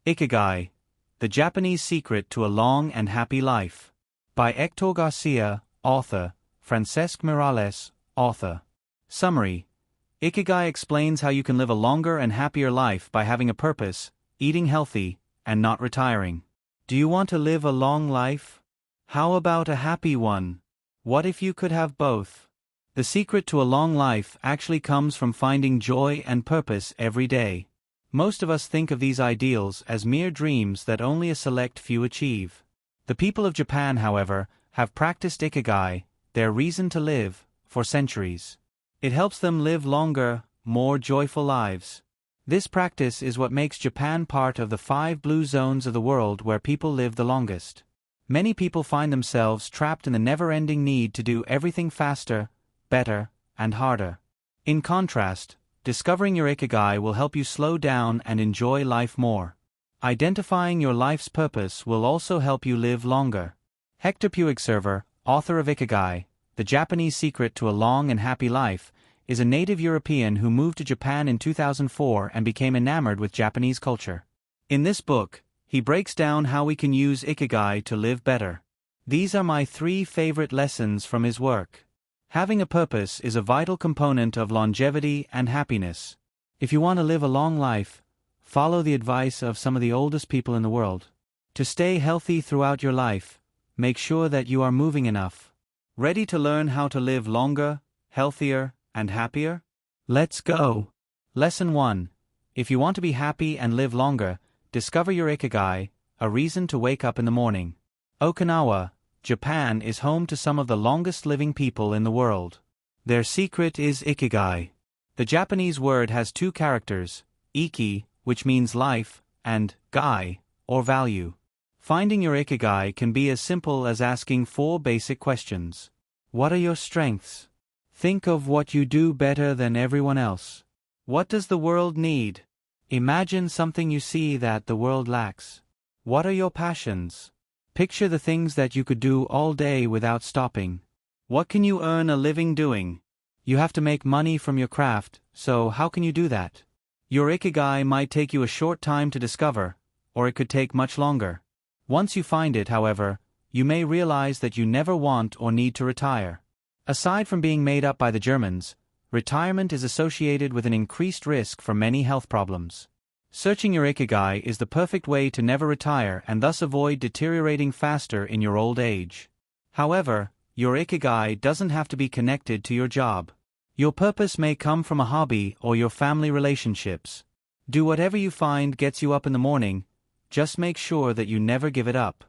Ikigai, The Japanese Secret to a Long and Happy Life. By Héctor García, author, Francesc Miralles, author. Summary: Ikigai explains how you can live a longer and happier life by having a purpose, eating healthy, and not retiring. Do you want to live a long life? How about a happy one? What if you could have both? The secret to a long life actually comes from finding joy and purpose every day. Most of us think of these ideals as mere dreams that only a select few achieve. The people of Japan, however, have practiced Ikigai, their reason to live, for centuries. It helps them live longer, more joyful lives. This practice is what makes Japan part of the 5 blue zones of the world where people live the longest. Many people find themselves trapped in the never-ending need to do everything faster, better, and harder. In contrast, discovering your Ikigai will help you slow down and enjoy life more. Identifying your life's purpose will also help you live longer. Héctor García, author of Ikigai, The Japanese Secret to a Long and Happy Life, is a native European who moved to Japan in 2004 and became enamored with Japanese culture. In this book, he breaks down how we can use Ikigai to live better. These are my 3 favorite lessons from his work. Having a purpose is a vital component of longevity and happiness. If you want to live a long life, follow the advice of some of the oldest people in the world. To stay healthy throughout your life, make sure that you are moving enough. Ready to learn how to live longer, healthier, and happier? Let's go! Lesson 1. If you want to be happy and live longer, discover your Ikigai, a reason to wake up in the morning. Okinawa, Japan is home to some of the longest living people in the world. Their secret is Ikigai. The Japanese word has 2 characters, Iki, which means life, and Gai, or value. Finding your Ikigai can be as simple as asking 4 basic questions. What are your strengths? Think of what you do better than everyone else. What does the world need? Imagine something you see that the world lacks. What are your passions? Picture the things that you could do all day without stopping. What can you earn a living doing? You have to make money from your craft, so how can you do that? Your Ikigai might take you a short time to discover, or it could take much longer. Once you find it, however, you may realize that you never want or need to retire. Aside from being made up by the Germans, retirement is associated with an increased risk for many health problems. Searching your Ikigai is the perfect way to never retire and thus avoid deteriorating faster in your old age. However, your Ikigai doesn't have to be connected to your job. Your purpose may come from a hobby or your family relationships. Do whatever you find gets you up in the morning, just make sure that you never give it up.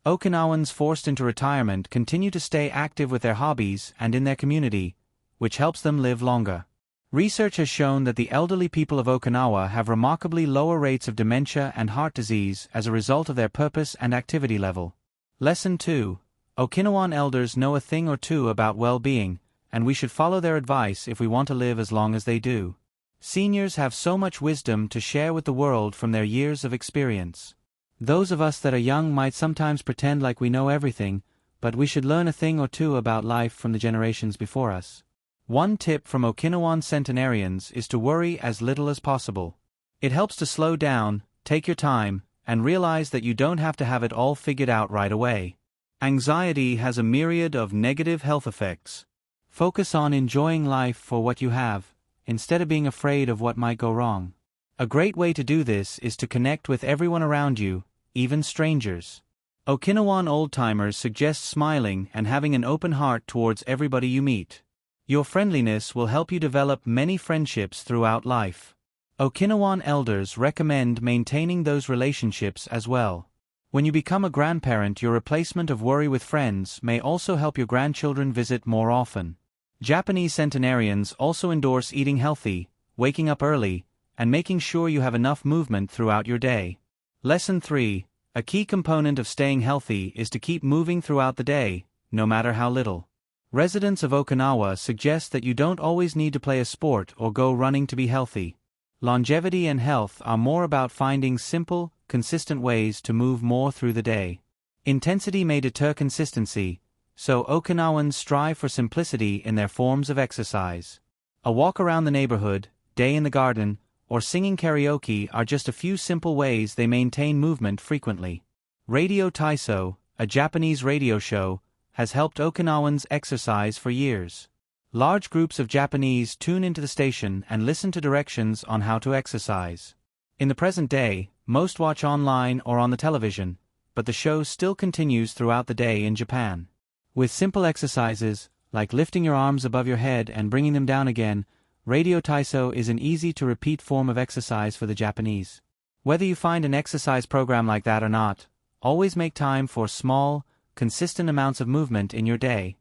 Okinawans forced into retirement continue to stay active with their hobbies and in their community, which helps them live longer. Research has shown that the elderly people of Okinawa have remarkably lower rates of dementia and heart disease as a result of their purpose and activity level. Lesson 2. Okinawan elders know a thing or two about well-being, and we should follow their advice if we want to live as long as they do. Seniors have so much wisdom to share with the world from their years of experience. Those of us that are young might sometimes pretend like we know everything, but we should learn a thing or two about life from the generations before us. One tip from Okinawan centenarians is to worry as little as possible. It helps to slow down, take your time, and realize that you don't have to have it all figured out right away. Anxiety has a myriad of negative health effects. Focus on enjoying life for what you have, instead of being afraid of what might go wrong. A great way to do this is to connect with everyone around you, even strangers. Okinawan old-timers suggest smiling and having an open heart towards everybody you meet. Your friendliness will help you develop many friendships throughout life. Okinawan elders recommend maintaining those relationships as well. When you become a grandparent, your replacement of worry with friends may also help your grandchildren visit more often. Japanese centenarians also endorse eating healthy, waking up early, and making sure you have enough movement throughout your day. Lesson 3. A key component of staying healthy is to keep moving throughout the day, no matter how little. Residents of Okinawa suggest that you don't always need to play a sport or go running to be healthy. Longevity and health are more about finding simple, consistent ways to move more through the day. Intensity may deter consistency, so Okinawans strive for simplicity in their forms of exercise. A walk around the neighborhood, day in the garden, or singing karaoke are just a few simple ways they maintain movement frequently. Radio Taiso, a Japanese radio show, has helped Okinawans exercise for years. Large groups of Japanese tune into the station and listen to directions on how to exercise. In the present day, most watch online or on the television, but the show still continues throughout the day in Japan. With simple exercises, like lifting your arms above your head and bringing them down again, Radio Taiso is an easy-to-repeat form of exercise for the Japanese. Whether you find an exercise program like that or not, always make time for small, consistent amounts of movement in your day.